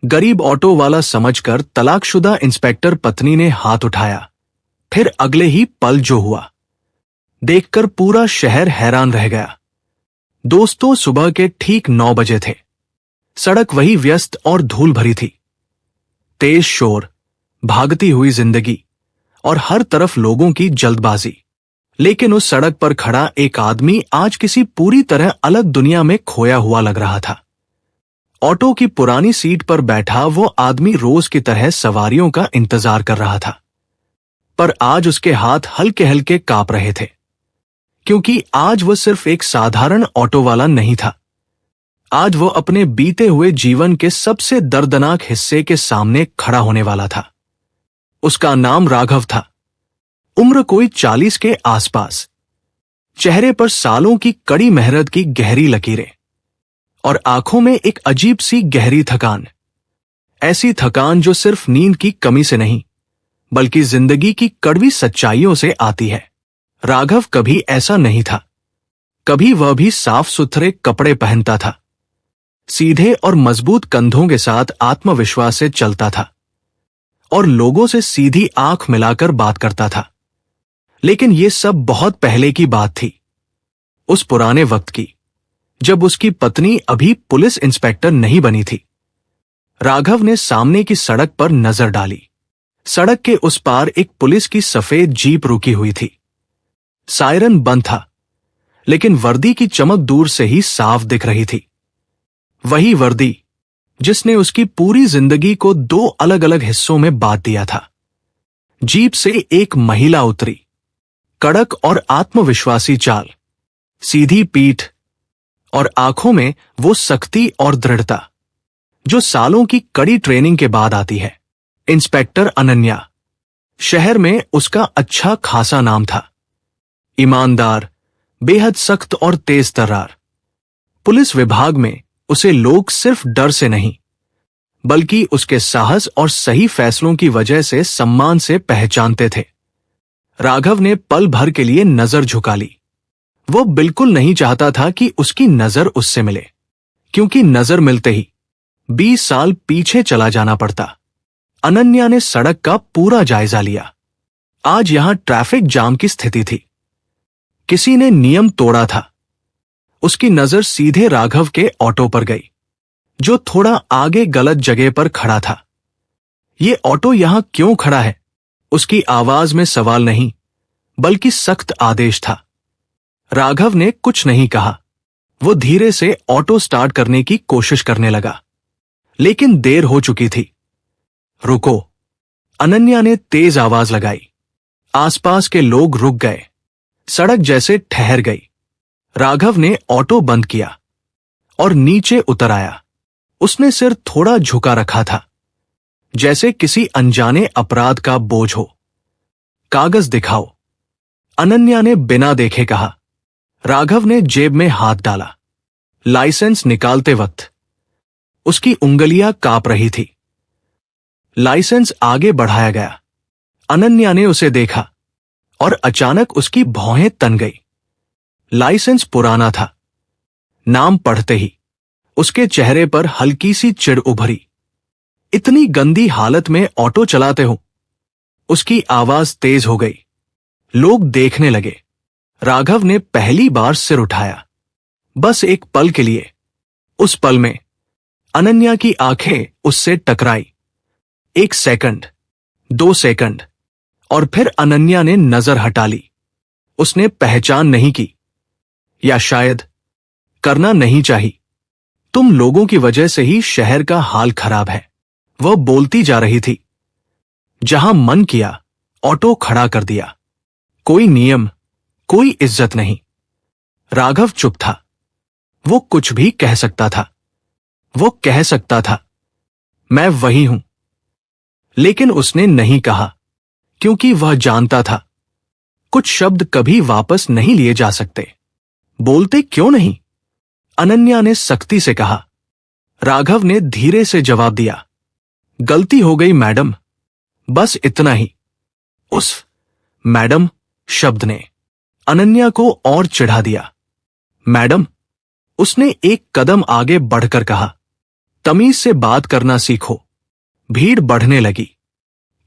गरीब ऑटो वाला समझकर तलाकशुदा इंस्पेक्टर पत्नी ने हाथ उठाया। फिर अगले ही पल जो हुआ देखकर पूरा शहर हैरान रह गया। दोस्तों, सुबह के ठीक 9 बजे थे। सड़क वही व्यस्त और धूल भरी थी। तेज शोर, भागती हुई जिंदगी और हर तरफ लोगों की जल्दबाजी। लेकिन उस सड़क पर खड़ा एक आदमी आज किसी पूरी तरह अलग दुनिया में खोया हुआ लग रहा था। ऑटो की पुरानी सीट पर बैठा वो आदमी रोज की तरह सवारियों का इंतजार कर रहा था, पर आज उसके हाथ हल्के हल्के कांप रहे थे, क्योंकि आज वो सिर्फ एक साधारण ऑटो वाला नहीं था। आज वो अपने बीते हुए जीवन के सबसे दर्दनाक हिस्से के सामने खड़ा होने वाला था। उसका नाम राघव था। उम्र कोई 40 के आसपास। चेहरे पर सालों की कड़ी मेहनत की गहरी लकीरें और आंखों में एक अजीब सी गहरी थकान। ऐसी थकान जो सिर्फ नींद की कमी से नहीं, बल्कि जिंदगी की कड़वी सच्चाइयों से आती है। राघव कभी ऐसा नहीं था। कभी वह भी साफ सुथरे कपड़े पहनता था, सीधे और मजबूत कंधों के साथ आत्मविश्वास से चलता था और लोगों से सीधी आंख मिलाकर बात करता था। लेकिन ये सब बहुत पहले की बात थी, उस पुराने वक्त की, जब उसकी पत्नी अभी पुलिस इंस्पेक्टर नहीं बनी थी। राघव ने सामने की सड़क पर नजर डाली। सड़क के उस पार एक पुलिस की सफेद जीप रुकी हुई थी। सायरन बंद था, लेकिन वर्दी की चमक दूर से ही साफ दिख रही थी। वही वर्दी जिसने उसकी पूरी जिंदगी को 2 अलग अलग हिस्सों में बांट दिया था। जीप से एक महिला उतरी। कड़क और आत्मविश्वासी चाल, सीधी पीठ और आंखों में वो सख्ती और दृढ़ता जो सालों की कड़ी ट्रेनिंग के बाद आती है। इंस्पेक्टर अनन्या। शहर में उसका अच्छा खासा नाम था। ईमानदार, बेहद सख्त और तेज तर्रार। पुलिस विभाग में उसे लोग सिर्फ डर से नहीं, बल्कि उसके साहस और सही फैसलों की वजह से सम्मान से पहचानते थे। राघव ने पल भर के लिए नजर झुका ली। वो बिल्कुल नहीं चाहता था कि उसकी नजर उससे मिले, क्योंकि नजर मिलते ही 20 साल पीछे चला जाना पड़ता। अनन्या ने सड़क का पूरा जायजा लिया। आज यहां ट्रैफिक जाम की स्थिति थी। किसी ने नियम तोड़ा था। उसकी नजर सीधे राघव के ऑटो पर गई, जो थोड़ा आगे गलत जगह पर खड़ा था। ये ऑटो यहां क्यों खड़ा है? उसकी आवाज में सवाल नहीं, बल्कि सख्त आदेश था। राघव ने कुछ नहीं कहा। वो धीरे से ऑटो स्टार्ट करने की कोशिश करने लगा, लेकिन देर हो चुकी थी। रुको, अनन्या ने तेज आवाज लगाई। आसपास के लोग रुक गए। सड़क जैसे ठहर गई। राघव ने ऑटो बंद किया और नीचे उतर आया। उसने सिर थोड़ा झुका रखा था, जैसे किसी अनजाने अपराध का बोझ हो। कागज दिखाओ, अनन्या ने बिना देखे कहा। राघव ने जेब में हाथ डाला। लाइसेंस निकालते वक्त उसकी उंगलियां कांप रही थी। लाइसेंस आगे बढ़ाया गया। अनन्या ने उसे देखा और अचानक उसकी भौहें तन गई। लाइसेंस पुराना था। नाम पढ़ते ही उसके चेहरे पर हल्की सी चिढ़ उभरी। इतनी गंदी हालत में ऑटो चलाते हो? उसकी आवाज तेज हो गई। लोग देखने लगे। राघव ने पहली बार सिर उठाया, बस एक पल के लिए। उस पल में अनन्या की आंखें उससे टकराई। 1 सेकंड, 2 सेकंड, और फिर अनन्या ने नजर हटा ली। उसने पहचान नहीं की, या शायद करना नहीं चाहिए। तुम लोगों की वजह से ही शहर का हाल खराब है, वह बोलती जा रही थी। जहां मन किया ऑटो खड़ा कर दिया। कोई नियम, कोई इज्जत नहीं। राघव चुप था। वो कुछ भी कह सकता था। वो कह सकता था, मैं वही हूं। लेकिन उसने नहीं कहा, क्योंकि वह जानता था कुछ शब्द कभी वापस नहीं लिए जा सकते। बोलते क्यों नहीं? अनन्या ने सख्ती से कहा। राघव ने धीरे से जवाब दिया, गलती हो गई मैडम, बस इतना ही। उस मैडम शब्द ने अनन्या को और चिढ़ा दिया। मैडम, उसने एक कदम आगे बढ़कर कहा। तमीज से बात करना सीखो। भीड़ बढ़ने लगी।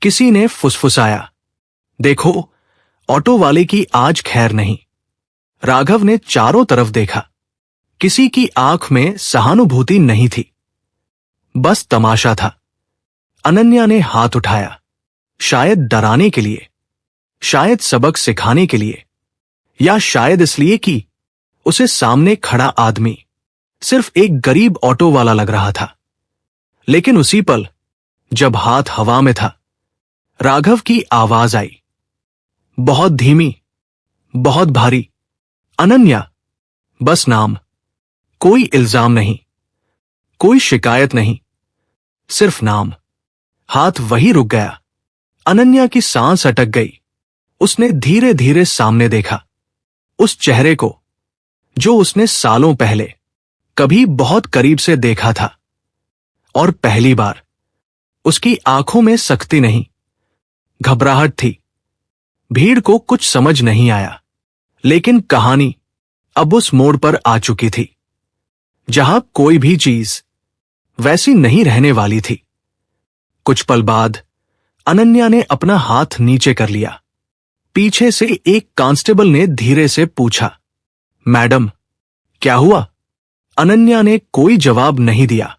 किसी ने फुसफुसाया, देखो, ऑटो वाले की आज खैर नहीं। राघव ने चारों तरफ देखा। किसी की आंख में सहानुभूति नहीं थी, बस तमाशा था। अनन्या ने हाथ उठाया, शायद डराने के लिए, शायद सबक सिखाने के लिए, या शायद इसलिए कि उसे सामने खड़ा आदमी सिर्फ एक गरीब ऑटो वाला लग रहा था। लेकिन उसी पल, जब हाथ हवा में था, राघव की आवाज आई, बहुत धीमी, बहुत भारी, अनन्या। बस नाम, कोई इल्जाम नहीं, कोई शिकायत नहीं, सिर्फ नाम। हाथ वही रुक गया। अनन्या की सांस अटक गई। उसने धीरे धीरे सामने देखा, उस चेहरे को जो उसने सालों पहले कभी बहुत करीब से देखा था। और पहली बार उसकी आंखों में सख्ती नहीं, घबराहट थी। भीड़ को कुछ समझ नहीं आया, लेकिन कहानी अब उस मोड़ पर आ चुकी थी जहां कोई भी चीज वैसी नहीं रहने वाली थी। कुछ पल बाद अनन्या ने अपना हाथ नीचे कर लिया। पीछे से एक कांस्टेबल ने धीरे से पूछा, मैडम, क्या हुआ? अनन्या ने कोई जवाब नहीं दिया।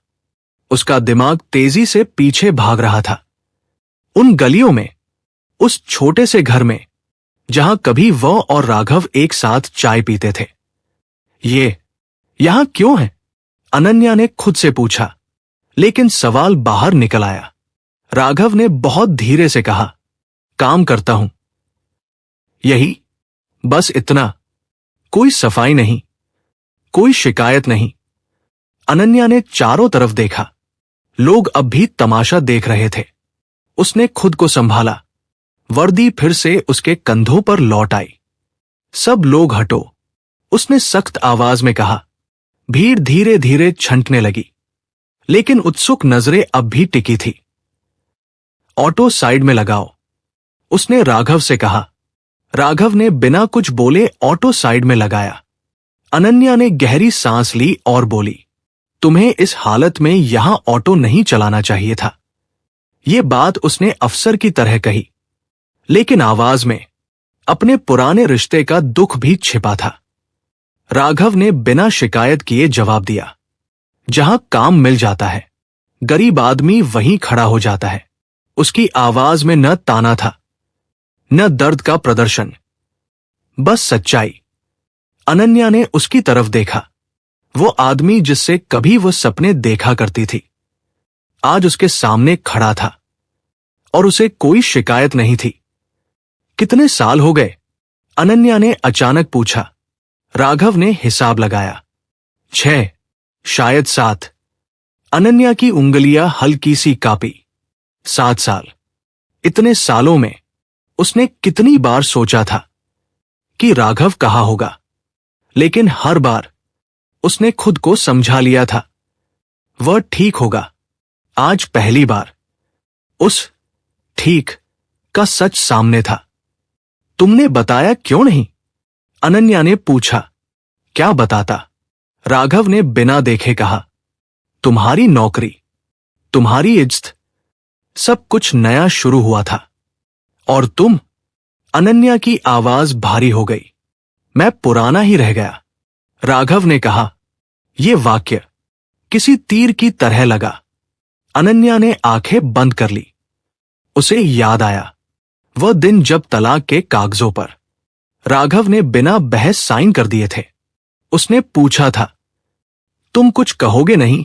उसका दिमाग तेजी से पीछे भाग रहा था, उन गलियों में, उस छोटे से घर में जहां कभी वह और राघव एक साथ चाय पीते थे। ये यहां क्यों है? अनन्या ने खुद से पूछा, लेकिन सवाल बाहर निकल आया। राघव ने बहुत धीरे से कहा, काम करता हूं। यही, बस इतना। कोई सफाई नहीं, कोई शिकायत नहीं। अनन्या ने चारों तरफ देखा। लोग अब भी तमाशा देख रहे थे। उसने खुद को संभाला। वर्दी फिर से उसके कंधों पर लौट आई। सब लोग हटो, उसने सख्त आवाज में कहा। भीड़ धीरे धीरे छंटने लगी, लेकिन उत्सुक नजरें अब भी टिकी थी। ऑटो साइड में लगाओ, उसने राघव से कहा। राघव ने बिना कुछ बोले ऑटो साइड में लगाया। अनन्या ने गहरी सांस ली और बोली, तुम्हें इस हालत में यहां ऑटो नहीं चलाना चाहिए था। यह बात उसने अफसर की तरह कही, लेकिन आवाज में अपने पुराने रिश्ते का दुख भी छिपा था। राघव ने बिना शिकायत किए जवाब दिया, जहां काम मिल जाता है, गरीब आदमी वहीं खड़ा हो जाता है। उसकी आवाज में न ताना था, न दर्द का प्रदर्शन, बस सच्चाई। अनन्या ने उसकी तरफ देखा। वो आदमी जिससे कभी वो सपने देखा करती थी, आज उसके सामने खड़ा था, और उसे कोई शिकायत नहीं थी। कितने साल हो गए? अनन्या ने अचानक पूछा। राघव ने हिसाब लगाया, 6, शायद 7। अनन्या की उंगलियां हल्की सी कांपी। 7 साल। इतने सालों में उसने कितनी बार सोचा था कि राघव कहाँ होगा, लेकिन हर बार उसने खुद को समझा लिया था, वह ठीक होगा। आज पहली बार उस ठीक का सच सामने था। तुमने बताया क्यों नहीं? अनन्या ने पूछा। क्या बताता? राघव ने बिना देखे कहा, तुम्हारी नौकरी, तुम्हारी इज्जत, सब कुछ नया शुरू हुआ था। और तुम? अनन्या की आवाज भारी हो गई। मैं पुराना ही रह गया। राघव ने कहा। यह वाक्य किसी तीर की तरह लगा। अनन्या ने आंखें बंद कर ली। उसे याद आया वह दिन जब तलाक के कागजों पर राघव ने बिना बहस साइन कर दिए थे। उसने पूछा था, तुम कुछ कहोगे नहीं?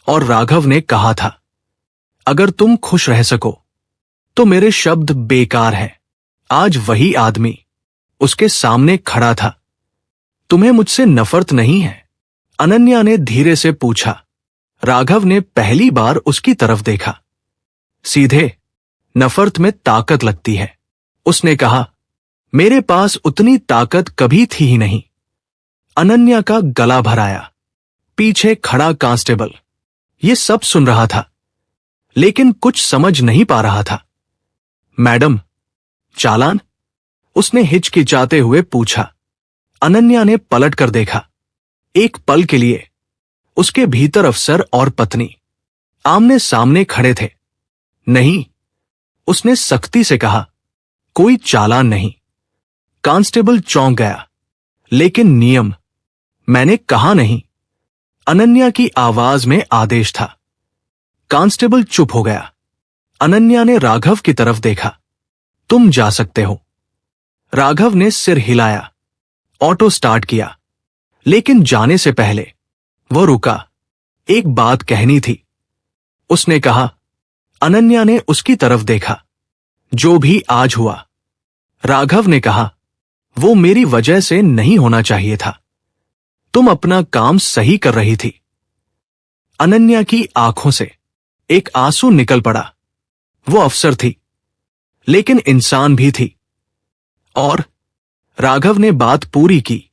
और राघव ने कहा था, अगर तुम खुश रह सको तो मेरे शब्द बेकार हैं। आज वही आदमी उसके सामने खड़ा था। तुम्हें मुझसे नफरत नहीं है? अनन्या ने धीरे से पूछा। राघव ने पहली बार उसकी तरफ देखा। सीधे, नफरत में ताकत लगती है, उसने कहा। मेरे पास उतनी ताकत कभी थी ही नहीं। अनन्या का गला भर आया। पीछे खड़ा कांस्टेबल ये सब सुन रहा था, लेकिन कुछ समझ नहीं पा रहा था। मैडम, चालान? उसने हिचकिचाते हुए पूछा। अनन्या ने पलट कर देखा। एक पल के लिए उसके भीतर अफसर और पत्नी आमने सामने खड़े थे। नहीं, उसने सख्ती से कहा, कोई चालान नहीं। कांस्टेबल चौंक गया। लेकिन नियम, मैंने कहा नहीं। अनन्या की आवाज में आदेश था। कांस्टेबल चुप हो गया। अनन्या ने राघव की तरफ देखा। तुम जा सकते हो। राघव ने सिर हिलाया। ऑटो स्टार्ट किया, लेकिन जाने से पहले वो रुका। एक बात कहनी थी, उसने कहा। अनन्या ने उसकी तरफ देखा। जो भी आज हुआ, राघव ने कहा, वो मेरी वजह से नहीं होना चाहिए था। तुम अपना काम सही कर रही थी। अनन्या की आंखों से एक आंसू निकल पड़ा। वो अफसर थी, लेकिन इंसान भी थी। और राघव ने बात पूरी की।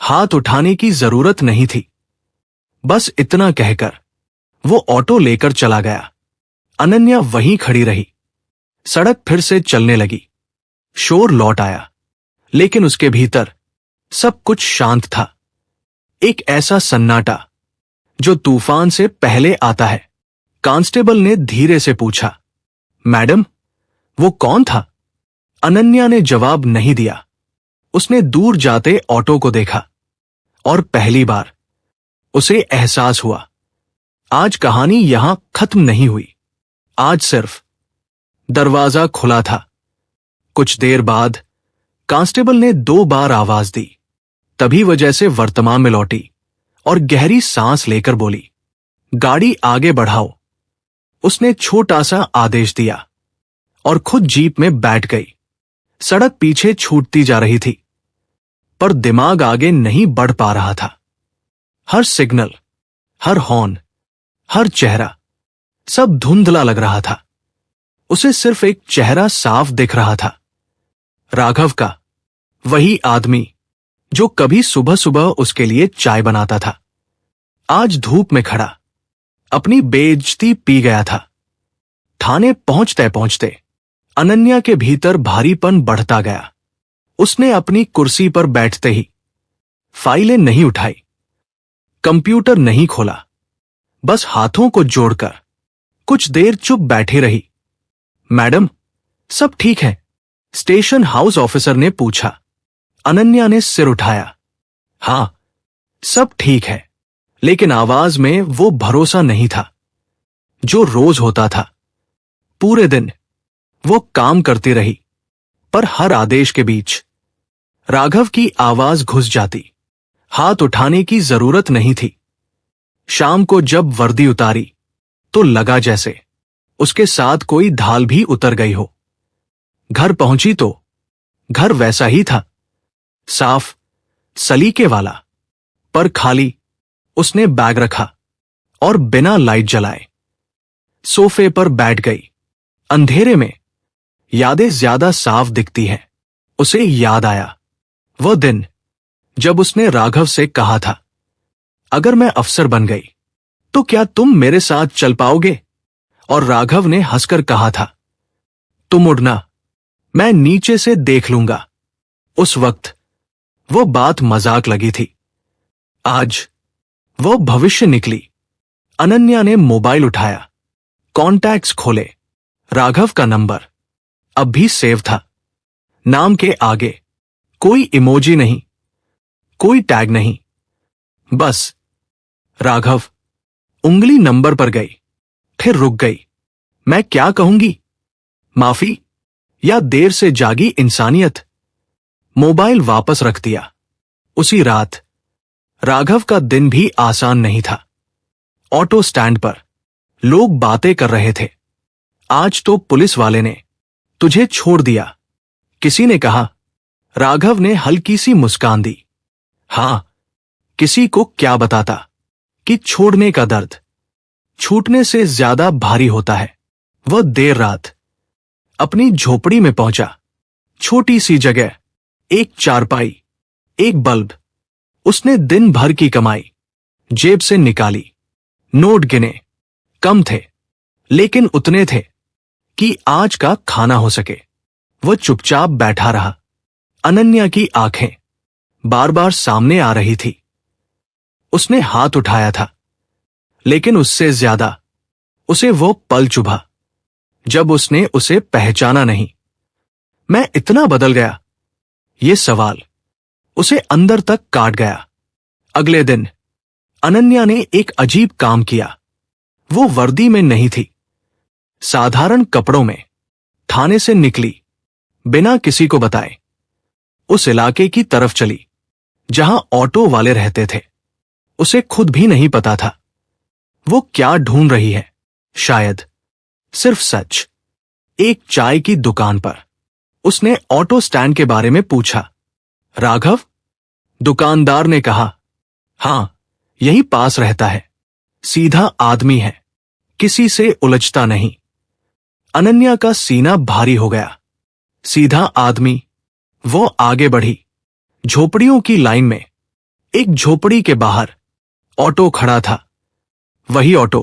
हाथ उठाने की जरूरत नहीं थी। बस इतना कहकर वो ऑटो लेकर चला गया। अनन्या वहीं खड़ी रही। सड़क फिर से चलने लगी। शोर लौट आया, लेकिन उसके भीतर सब कुछ शांत था। एक ऐसा सन्नाटा जो तूफान से पहले आता है। कांस्टेबल ने धीरे से पूछा, मैडम, वो कौन था? अनन्या ने जवाब नहीं दिया। उसने दूर जाते ऑटो को देखा और पहली बार उसे एहसास हुआ, आज कहानी यहां खत्म नहीं हुई। आज सिर्फ दरवाजा खुला था। कुछ देर बाद कांस्टेबल ने 2 बार आवाज दी। तभी वजह से वर्तमान में लौटी और गहरी सांस लेकर बोली, गाड़ी आगे बढ़ाओ। उसने छोटा सा आदेश दिया और खुद जीप में बैठ गई। सड़क पीछे छूटती जा रही थी, पर दिमाग आगे नहीं बढ़ पा रहा था। हर सिग्नल, हर हॉर्न, हर चेहरा, सब धुंधला लग रहा था। उसे सिर्फ एक चेहरा साफ दिख रहा था, राघव का। वही आदमी जो कभी सुबह सुबह उसके लिए चाय बनाता था, आज धूप में खड़ा अपनी बेइज्जती पी गया था। थाने पहुंचते पहुंचते अनन्या के भीतर भारीपन बढ़ता गया। उसने अपनी कुर्सी पर बैठते ही फाइलें नहीं उठाई, कंप्यूटर नहीं खोला, बस हाथों को जोड़कर कुछ देर चुप बैठी रही। मैडम, सब ठीक है? स्टेशन हाउस ऑफिसर ने पूछा। अनन्या ने सिर उठाया। हां, सब ठीक है, लेकिन आवाज में वो भरोसा नहीं था जो रोज होता था। पूरे दिन वो काम करती रही, पर हर आदेश के बीच राघव की आवाज घुस जाती। हाथ उठाने की जरूरत नहीं थी। शाम को जब वर्दी उतारी तो लगा जैसे उसके साथ कोई ढाल भी उतर गई हो। घर पहुंची तो घर वैसा ही था, साफ, सलीके वाला, पर खाली। उसने बैग रखा और बिना लाइट जलाए सोफे पर बैठ गई। अंधेरे में यादें ज्यादा साफ दिखती हैं। उसे याद आया वो दिन जब उसने राघव से कहा था, अगर मैं अफसर बन गई तो क्या तुम मेरे साथ चल पाओगे? और राघव ने हंसकर कहा था, तुम उड़ना, मैं नीचे से देख लूंगा। उस वक्त वो बात मजाक लगी थी। आज वो भविष्य निकली। अनन्या ने मोबाइल उठाया, कॉन्टैक्ट्स खोले। राघव का नंबर अब भी सेव था। नाम के आगे कोई इमोजी नहीं, कोई टैग नहीं, बस राघव। उंगली नंबर पर गई, फिर रुक गई। मैं क्या कहूंगी? माफी या देर से जागी इंसानियत? मोबाइल वापस रख दिया। उसी रात राघव का दिन भी आसान नहीं था। ऑटो स्टैंड पर लोग बातें कर रहे थे। आज तो पुलिस वाले ने तुझे छोड़ दिया, किसी ने कहा। राघव ने हल्की सी मुस्कान दी। हां, किसी को क्या बताता कि छोड़ने का दर्द छूटने से ज्यादा भारी होता है। वह देर रात अपनी झोपड़ी में पहुंचा। छोटी सी जगह, एक चारपाई, एक बल्ब। उसने दिन भर की कमाई जेब से निकाली। नोट गिने, कम थे, लेकिन उतने थे कि आज का खाना हो सके। वह चुपचाप बैठा रहा। अनन्या की आंखें बार बार सामने आ रही थी। उसने हाथ उठाया था, लेकिन उससे ज्यादा उसे वो पल चुभा जब उसने उसे पहचाना नहीं। मैं इतना बदल गया, ये सवाल उसे अंदर तक काट गया। अगले दिन अनन्या ने एक अजीब काम किया। वो वर्दी में नहीं थी, साधारण कपड़ों में थाने से निकली, बिना किसी को बताए उस इलाके की तरफ चली जहां ऑटो वाले रहते थे। उसे खुद भी नहीं पता था वो क्या ढूंढ रही है। शायद सिर्फ सच। एक चाय की दुकान पर उसने ऑटो स्टैंड के बारे में पूछा। राघव? दुकानदार ने कहा, हां, यही पास रहता है, सीधा आदमी है, किसी से उलझता नहीं। अनन्या का सीना भारी हो गया। सीधा आदमी। वो आगे बढ़ी। झोपड़ियों की लाइन में एक झोपड़ी के बाहर ऑटो खड़ा था। वही ऑटो।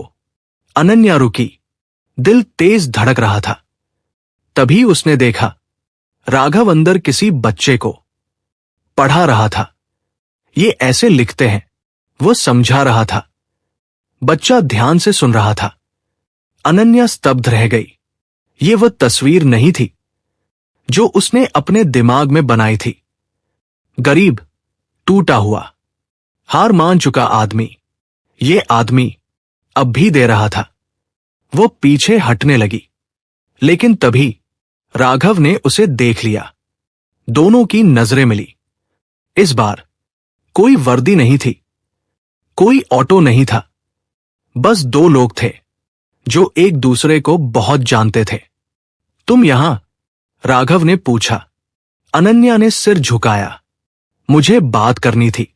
अनन्या रुकी, दिल तेज धड़क रहा था। तभी उसने देखा राघव अंदर किसी बच्चे को पढ़ा रहा था। ये ऐसे लिखते हैं, वो समझा रहा था। बच्चा ध्यान से सुन रहा था। अनन्या स्तब्ध रह गई। ये वो तस्वीर नहीं थी जो उसने अपने दिमाग में बनाई थी। गरीब, टूटा हुआ, हार मान चुका आदमी। ये आदमी अब भी दे रहा था। वो पीछे हटने लगी, लेकिन तभी राघव ने उसे देख लिया। दोनों की नजरें मिली। इस बार कोई वर्दी नहीं थी, कोई ऑटो नहीं था, बस दो लोग थे जो एक दूसरे को बहुत जानते थे। तुम यहां? राघव ने पूछा। अनन्या ने सिर झुकाया। मुझे बात करनी थी।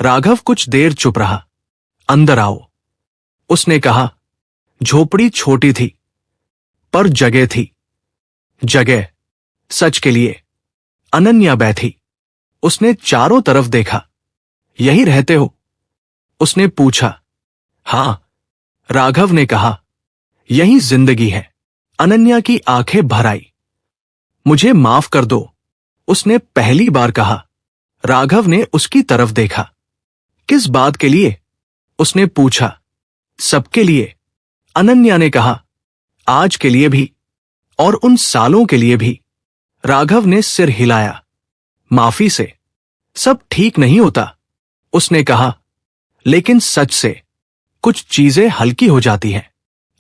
राघव कुछ देर चुप रहा। अंदर आओ, उसने कहा। झोपड़ी छोटी थी, पर जगह थी। जगह सच के लिए। अनन्या बैठी। उसने चारों तरफ देखा। यही रहते हो? उसने पूछा। हां, राघव ने कहा। यही जिंदगी है। अनन्या की आंखें भर आई। मुझे माफ कर दो, उसने पहली बार कहा। राघव ने उसकी तरफ देखा। किस बात के लिए? उसने पूछा। सबके लिए, अनन्या ने कहा। आज के लिए भी, और उन सालों के लिए भी। राघव ने सिर हिलाया। माफी से सब ठीक नहीं होता, उसने कहा। लेकिन सच से कुछ चीजें हल्की हो जाती हैं।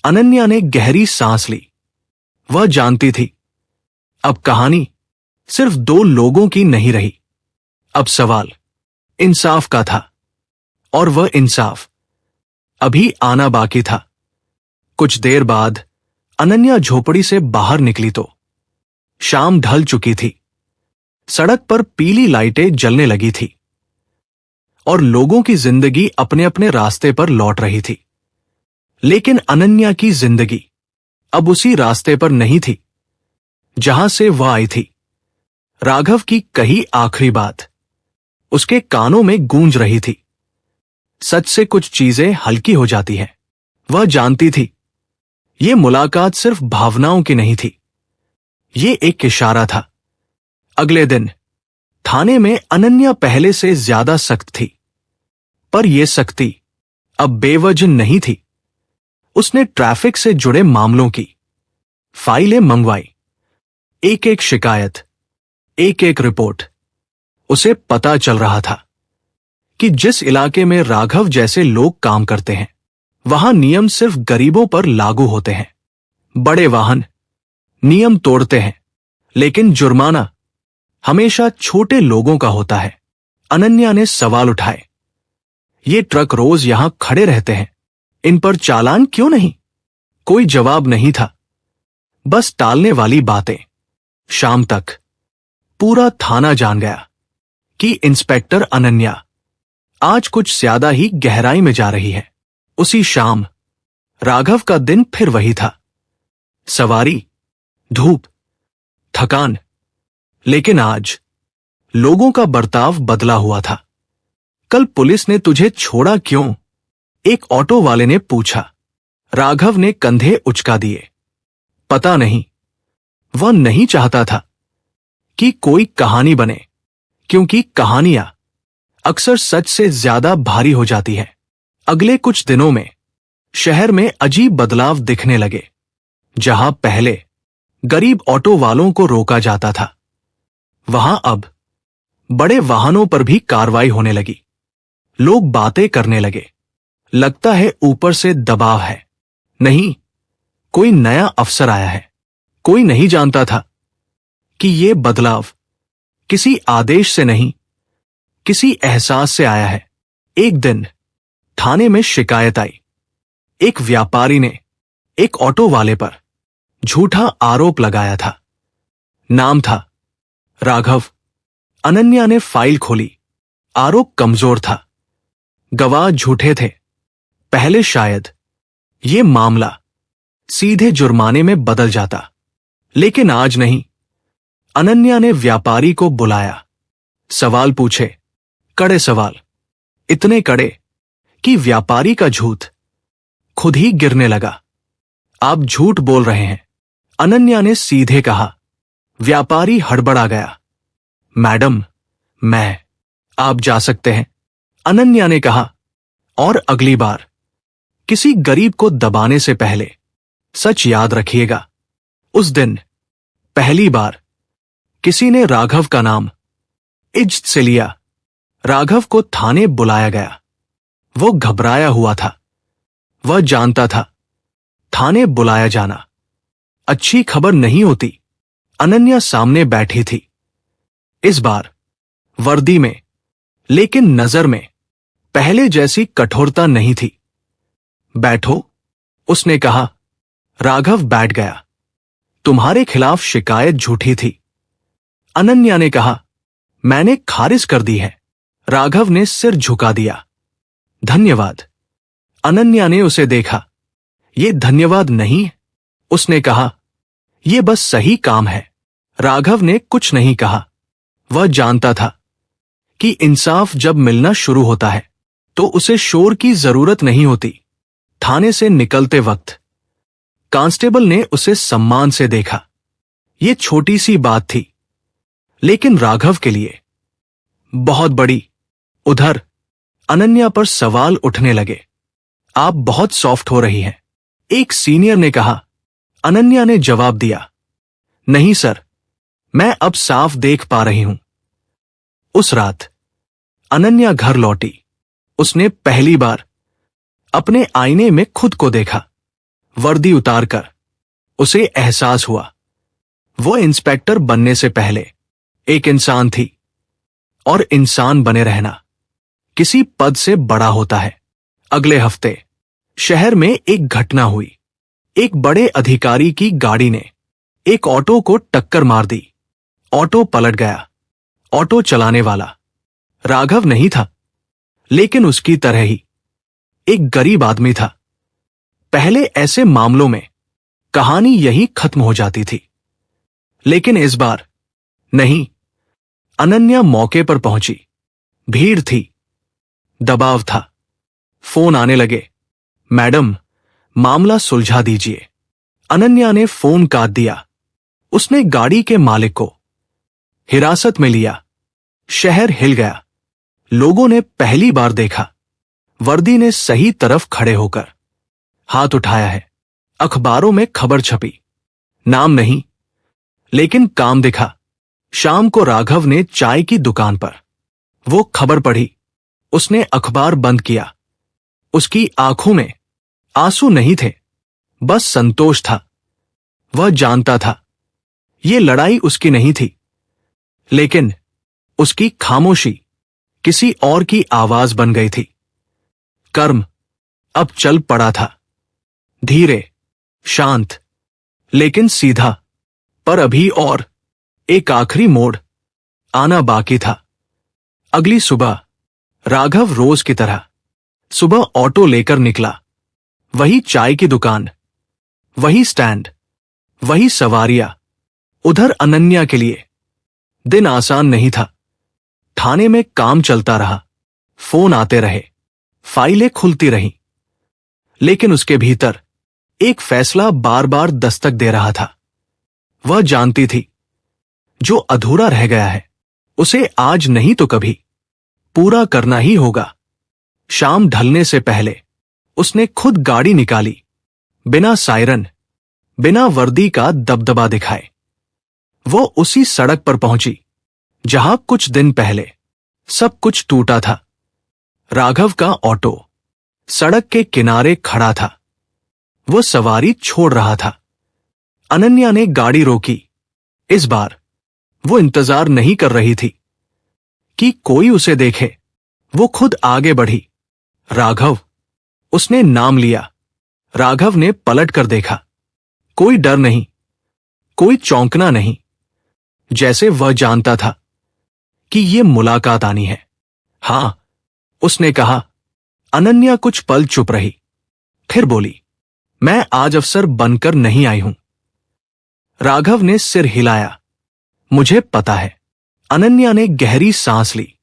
अनन्या ने गहरी सांस ली। वह जानती थी अब कहानी सिर्फ दो लोगों की नहीं रही। अब सवाल इंसाफ का था, और वह इंसाफ अभी आना बाकी था। कुछ देर बाद अनन्या झोपड़ी से बाहर निकली तो शाम ढल चुकी थी। सड़क पर पीली लाइटें जलने लगी थी और लोगों की जिंदगी अपने अपने रास्ते पर लौट रही थी। लेकिन अनन्या की जिंदगी अब उसी रास्ते पर नहीं थी जहां से वह आई थी। राघव की कही आखिरी बात उसके कानों में गूंज रही थी। सच से कुछ चीजें हल्की हो जाती हैं। वह जानती थी ये मुलाकात सिर्फ भावनाओं की नहीं थी, ये एक इशारा था। अगले दिन थाने में अनन्या पहले से ज्यादा सख्त थी, पर यह सख्ती अब बेवजह नहीं थी। उसने ट्रैफिक से जुड़े मामलों की फाइलें मंगवाई। एक एक शिकायत, एक एक रिपोर्ट। उसे पता चल रहा था कि जिस इलाके में राघव जैसे लोग काम करते हैं, वहां नियम सिर्फ गरीबों पर लागू होते हैं। बड़े वाहन नियम तोड़ते हैं, लेकिन जुर्माना हमेशा छोटे लोगों का होता है। अनन्या ने सवाल उठाए। ये ट्रक रोज यहां खड़े रहते हैं, इन पर चालान क्यों नहीं? कोई जवाब नहीं था, बस टालने वाली बातें। शाम तक पूरा थाना जान गया कि इंस्पेक्टर अनन्या आज कुछ ज्यादा ही गहराई में जा रही है। उसी शाम राघव का दिन फिर वही था। सवारी, धूप, थकान। लेकिन आज लोगों का बर्ताव बदला हुआ था। कल पुलिस ने तुझे छोड़ा क्यों? एक ऑटो वाले ने पूछा। राघव ने कंधे उचका दिए। पता नहीं। वह नहीं चाहता था कि कोई कहानी बने, क्योंकि कहानियां अक्सर सच से ज्यादा भारी हो जाती है। अगले कुछ दिनों में शहर में अजीब बदलाव दिखने लगे। जहां पहले गरीब ऑटो वालों को रोका जाता था, वहां अब बड़े वाहनों पर भी कार्रवाई होने लगी। लोग बातें करने लगे, लगता है ऊपर से दबाव है। नहीं, कोई नया अफसर आया है। कोई नहीं जानता था कि ये बदलाव किसी आदेश से नहीं, किसी एहसास से आया है। एक दिन थाने में शिकायत आई। एक व्यापारी ने एक ऑटो वाले पर झूठा आरोप लगाया था। नाम था राघव। अनन्या ने फाइल खोली। आरोप कमजोर था, गवाह झूठे थे। पहले शायद ये मामला सीधे जुर्माने में बदल जाता, लेकिन आज नहीं। अनन्या ने व्यापारी को बुलाया, सवाल पूछे, कड़े सवाल, इतने कड़े कि व्यापारी का झूठ खुद ही गिरने लगा। आप झूठ बोल रहे हैं, अनन्या ने सीधे कहा। व्यापारी हड़बड़ा गया। मैडम, आप जा सकते हैं, अनन्या ने कहा। और अगली बार किसी गरीब को दबाने से पहले सच याद रखिएगा। उस दिन पहली बार किसी ने राघव का नाम इज्जत से लिया। राघव को थाने बुलाया गया। वो घबराया हुआ था। वह जानता था थाने बुलाया जाना अच्छी खबर नहीं होती। अनन्या सामने बैठी थी, इस बार वर्दी में, लेकिन नजर में पहले जैसी कठोरता नहीं थी। बैठो, उसने कहा। राघव बैठ गया। तुम्हारे खिलाफ शिकायत झूठी थी, अनन्या ने कहा। मैंने खारिज कर दी है। राघव ने सिर झुका दिया। धन्यवाद। अनन्या ने उसे देखा। ये धन्यवाद नहीं, उसने कहा। ये बस सही काम है। राघव ने कुछ नहीं कहा। वह जानता था कि इंसाफ जब मिलना शुरू होता है तो उसे शोर की जरूरत नहीं होती। थाने से निकलते वक्त कांस्टेबल ने उसे सम्मान से देखा। ये छोटी सी बात थी, लेकिन राघव के लिए बहुत बड़ी। उधर अनन्या पर सवाल उठने लगे। आप बहुत सॉफ्ट हो रही हैं, एक सीनियर ने कहा। अनन्या ने जवाब दिया, नहीं सर, मैं अब साफ देख पा रही हूं। उस रात अनन्या घर लौटी। उसने पहली बार अपने आईने में खुद को देखा। वर्दी उतारकर उसे एहसास हुआ वो इंस्पेक्टर बनने से पहले एक इंसान थी, और इंसान बने रहना किसी पद से बड़ा होता है। अगले हफ्ते शहर में एक घटना हुई। एक बड़े अधिकारी की गाड़ी ने एक ऑटो को टक्कर मार दी। ऑटो पलट गया। ऑटो चलाने वाला राघव नहीं था, लेकिन उसकी तरह ही एक गरीब आदमी था। पहले ऐसे मामलों में कहानी यहीं खत्म हो जाती थी, लेकिन इस बार नहीं। अनन्या मौके पर पहुंची। भीड़ थी, दबाव था। फोन आने लगे। मैडम, मामला सुलझा दीजिए। अनन्या ने फोन काट दिया। उसने गाड़ी के मालिक को हिरासत में लिया। शहर हिल गया। लोगों ने पहली बार देखा वर्दी ने सही तरफ खड़े होकर हाथ उठाया है। अखबारों में खबर छपी, नाम नहीं, लेकिन काम दिखा। शाम को राघव ने चाय की दुकान पर वो खबर पढ़ी। उसने अखबार बंद किया। उसकी आंखों में आंसू नहीं थे, बस संतोष था। वह जानता था ये लड़ाई उसकी नहीं थी, लेकिन उसकी खामोशी किसी और की आवाज बन गई थी। कर्म अब चल पड़ा था, धीरे, शांत, लेकिन सीधा। पर अभी और एक आखिरी मोड़ आना बाकी था। अगली सुबह राघव रोज की तरह सुबह ऑटो लेकर निकला। वही चाय की दुकान, वही स्टैंड, वही सवारियां। उधर अनन्या के लिए दिन आसान नहीं था। थाने में काम चलता रहा, फोन आते रहे, फाइलें खुलती रहीं, लेकिन उसके भीतर एक फैसला बार बार दस्तक दे रहा था। वह जानती थी जो अधूरा रह गया है उसे आज नहीं तो कभी पूरा करना ही होगा। शाम ढलने से पहले उसने खुद गाड़ी निकाली, बिना सायरन, बिना वर्दी का दबदबा दिखाए। वो उसी सड़क पर पहुंची जहां कुछ दिन पहले सब कुछ टूटा था। राघव का ऑटो सड़क के किनारे खड़ा था। वो सवारी छोड़ रहा था। अनन्या ने गाड़ी रोकी। इस बार वो इंतजार नहीं कर रही थी कि कोई उसे देखे। वो खुद आगे बढ़ी। राघव, उसने नाम लिया। राघव ने पलट कर देखा। कोई डर नहीं, कोई चौंकना नहीं, जैसे वह जानता था कि ये मुलाकात आनी है। हां, उसने कहा। अनन्या कुछ पल चुप रही, फिर बोली, मैं आज अफसर बनकर नहीं आई हूं। राघव ने सिर हिलाया। मुझे पता है। अनन्या ने गहरी सांस ली।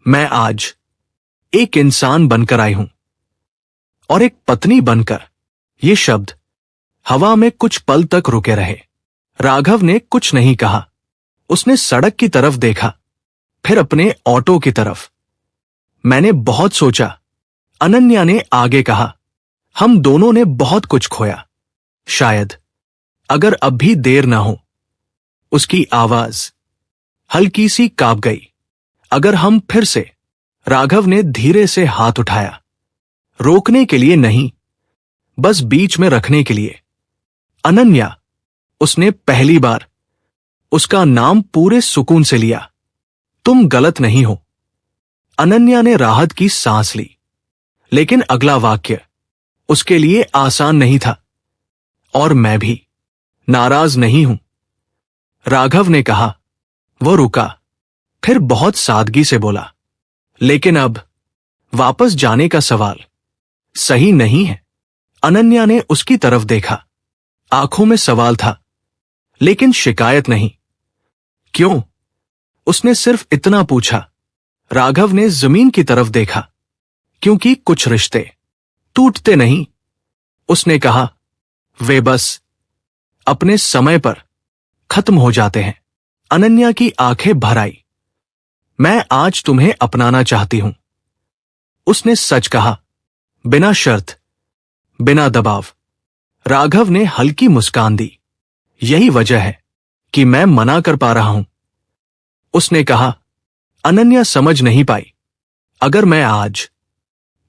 मैं आज एक इंसान बनकर आई हूं, और एक पत्नी बनकर। ये शब्द हवा में कुछ पल तक रुके रहे। राघव ने कुछ नहीं कहा। उसने सड़क की तरफ देखा, फिर अपने ऑटो की तरफ। मैंने बहुत सोचा, अनन्या ने आगे कहा। हम दोनों ने बहुत कुछ खोया। शायद अगर अब भी देर ना हो। उसकी आवाज हल्की सी कांप गई। अगर हम फिर से। राघव ने धीरे से हाथ उठाया, रोकने के लिए नहीं, बस बीच में रखने के लिए। अनन्या, उसने पहली बार उसका नाम पूरे सुकून से लिया। तुम गलत नहीं हो। अनन्या ने राहत की सांस ली, लेकिन अगला वाक्य उसके लिए आसान नहीं था। और मैं भी नाराज नहीं हूं, राघव ने कहा। वो रुका, फिर बहुत सादगी से बोला, लेकिन अब वापस जाने का सवाल सही नहीं है। अनन्या ने उसकी तरफ देखा। आंखों में सवाल था, लेकिन शिकायत नहीं। क्यों? उसने सिर्फ इतना पूछा। राघव ने जमीन की तरफ देखा। क्योंकि कुछ रिश्ते टूटते नहीं, उसने कहा। वे बस अपने समय पर खत्म हो जाते हैं। अनन्या की आंखें भर आई। मैं आज तुम्हें अपनाना चाहती हूं, उसने सच कहा, बिना शर्त, बिना दबाव। राघव ने हल्की मुस्कान दी। यही वजह है कि मैं मना कर पा रहा हूं, उसने कहा। अनन्या समझ नहीं पाई। अगर मैं आज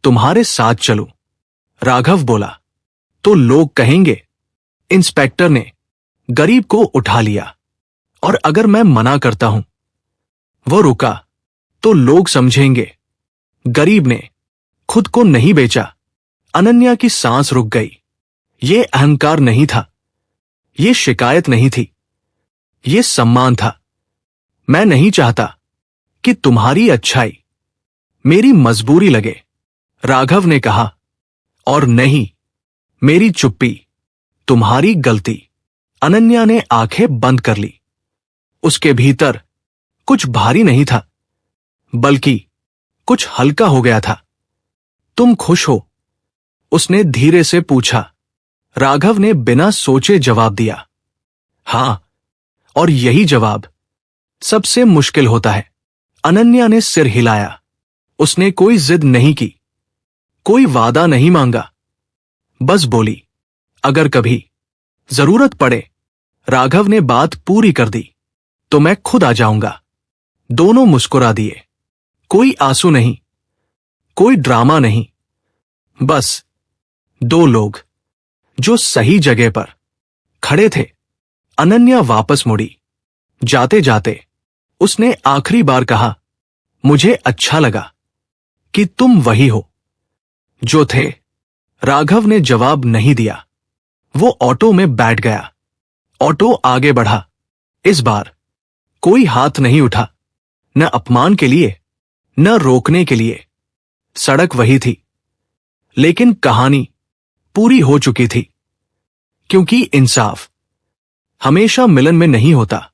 तुम्हारे साथ चलूं, राघव बोला, तो लोग कहेंगे इंस्पेक्टर ने गरीब को उठा लिया। और अगर मैं मना करता हूं, वो रुका, तो लोग समझेंगे गरीब ने खुद को नहीं बेचा। अनन्या की सांस रुक गई। ये अहंकार नहीं था, ये शिकायत नहीं थी, ये सम्मान था। मैं नहीं चाहता कि तुम्हारी अच्छाई मेरी मजबूरी लगे, राघव ने कहा। और नहीं, मेरी चुप्पी तुम्हारी गलती। अनन्या ने आंखें बंद कर ली। उसके भीतर कुछ भारी नहीं था, बल्कि कुछ हल्का हो गया था। तुम खुश हो? उसने धीरे से पूछा। राघव ने बिना सोचे जवाब दिया, हां। और यही जवाब सबसे मुश्किल होता है। अनन्या ने सिर हिलाया। उसने कोई जिद नहीं की, कोई वादा नहीं मांगा, बस बोली, अगर कभी जरूरत पड़े। राघव ने बात पूरी कर दी, तो मैं खुद आ जाऊंगा। दोनों मुस्कुरा दिए। कोई आंसू नहीं, कोई ड्रामा नहीं, बस दो लोग जो सही जगह पर खड़े थे। अनन्या वापस मुड़ी। जाते जाते उसने आखिरी बार कहा, मुझे अच्छा लगा कि तुम वही हो जो थे। राघव ने जवाब नहीं दिया। वो ऑटो में बैठ गया। ऑटो आगे बढ़ा। इस बार कोई हाथ नहीं उठा, न अपमान के लिए, न रोकने के लिए। सड़क वही थी, लेकिन कहानी पूरी हो चुकी थी। क्योंकि इंसाफ हमेशा मिलन में नहीं होता,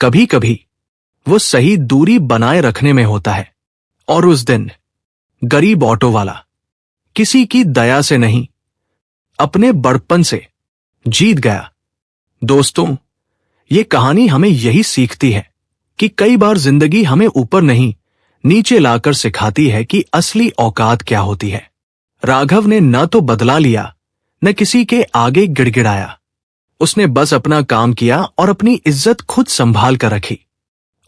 कभी कभी वो सही दूरी बनाए रखने में होता है। और उस दिन गरीब ऑटो वाला किसी की दया से नहीं, अपने बड़पन से जीत गया। दोस्तों, ये कहानी हमें यही सीखती है कि कई बार जिंदगी हमें ऊपर नहीं, नीचे लाकर सिखाती है कि असली औकात क्या होती है। राघव ने न तो बदला लिया, न किसी के आगे गिड़गिड़ाया। उसने बस अपना काम किया और अपनी इज्जत खुद संभाल कर रखी।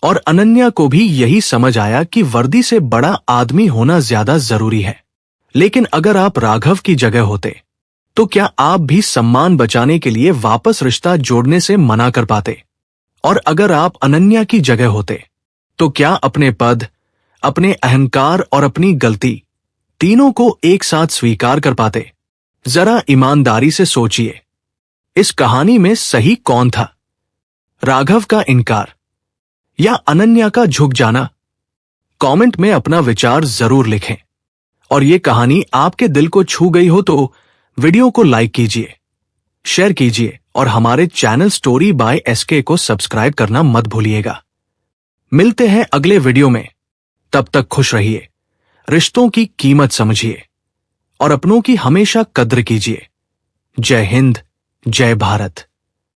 और अनन्या को भी यही समझ आया कि वर्दी से बड़ा आदमी होना ज्यादा जरूरी है। लेकिन अगर आप राघव की जगह होते तो क्या आप भी सम्मान बचाने के लिए वापस रिश्ता जोड़ने से मना कर पाते? और अगर आप अनन्या की जगह होते तो क्या अपने पद, अपने अहंकार और अपनी गलती तीनों को एक साथ स्वीकार कर पाते? जरा ईमानदारी से सोचिए, इस कहानी में सही कौन था? राघव का इनकार या अनन्या का झुक जाना? कमेंट में अपना विचार जरूर लिखें। और ये कहानी आपके दिल को छू गई हो तो वीडियो को लाइक कीजिए, शेयर कीजिए और हमारे चैनल स्टोरी बाय एसके को सब्सक्राइब करना मत भूलिएगा। मिलते हैं अगले वीडियो में, तब तक खुश रहिए, रिश्तों की कीमत समझिए और अपनों की हमेशा कद्र कीजिए। जय हिंद, जय भारत।